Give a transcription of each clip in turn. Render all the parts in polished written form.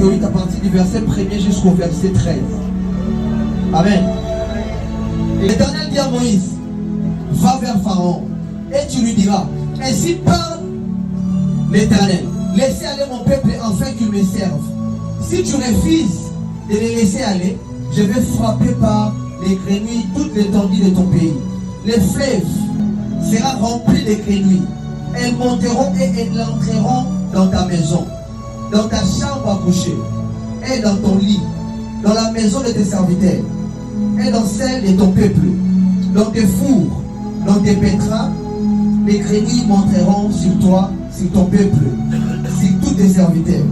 chapitre 8 à partir du verset 1er jusqu'au verset 13. Amen. Et l'Éternel dit à Moïse, va vers Pharaon et tu lui diras, ainsi parle l'Éternel, laissez aller mon peuple afin qu'il me serve. Si tu refuses de les laisser aller, je vais frapper par les grenouilles toute l'étendue de ton pays. Les fleuves sera rempli de grenouilles. Elles monteront et elles entreront dans ta maison, dans ta chambre à coucher, et dans ton lit, dans la maison de tes serviteurs, et dans celle de ton peuple, dans tes fours, dans tes pétrins. Les grenouilles monteront sur toi, sur ton peuple, sur tous tes serviteurs.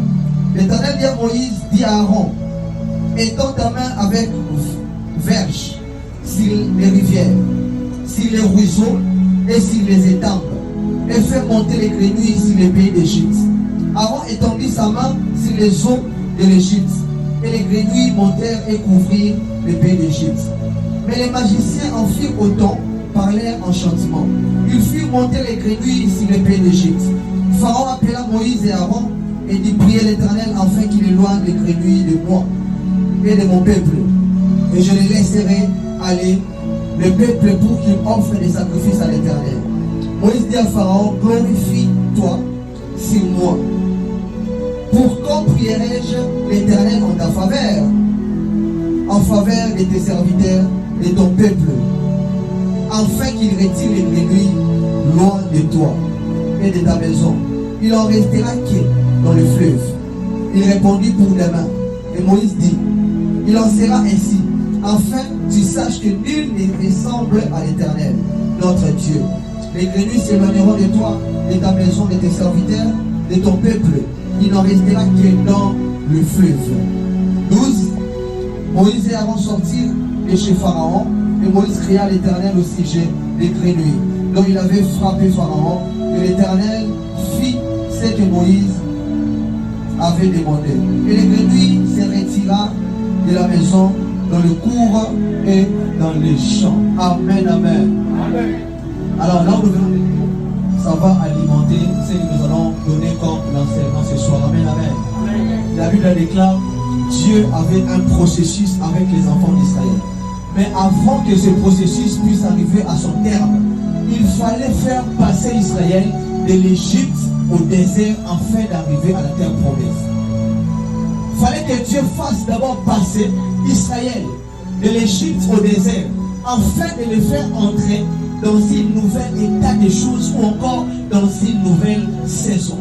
L'Éternel dit à Moïse, dit à Aaron, étends ta main avec verge sur les rivières, sur les ruisseaux et sur les étangs, et fais monter les grenouilles sur les pays d'Égypte. Aaron étendit sa main sur les eaux de l'Égypte, et les grenouilles montèrent et couvrirent les pays d'Égypte. Mais les magiciens en firent autant par leur enchantement. Ils firent monter les grenouilles sur les pays d'Égypte. Pharaon appela Moïse et Aaron et dit, priez l'Éternel afin qu'il éloigne les grenouilles de moi et de mon peuple, et je les laisserai aller, le peuple, pour qu'il offre des sacrifices à l'Éternel. Moïse dit à Pharaon, glorifie-toi sur moi. Pour quand prierai-je l'Éternel en ta faveur, en faveur de tes serviteurs, de ton peuple, afin qu'il retire les grenouilles loin de toi et de ta maison. Il en restera qu'un dans le fleuve. Il répondit pour demain. Et Moïse dit, il en sera ainsi, afin que tu saches que nul ne ressemble à l'Éternel, notre Dieu. Les grenouilles s'éloigneront de toi, de ta maison, de tes serviteurs, de ton peuple. Il n'en restera que dans le fleuve. 12. Moïse et Aaron sortirent de chez Pharaon, et Moïse cria à l'Éternel au sujet des grenouilles, dont il avait frappé Pharaon, et l'Éternel fit ce que Moïse avait demandé. Et les grenouilles se retira de la maison, dans le cours et dans les champs. Amen, amen. Amen. Alors là, ça va alimenter ce que nous allons donner comme l'enseignement ce soir. Amen, amen. Amen. La Bible déclare, Dieu avait un processus avec les enfants d'Israël. Mais avant que ce processus puisse arriver à son terme, il fallait faire passer Israël de l'Égypte au désert afin d'arriver à la terre promise. Il fallait que Dieu fasse d'abord passer Israël de l'Égypte au désert afin de les faire entrer dans une nouvelle état des choses ou encore dans une nouvelle saison.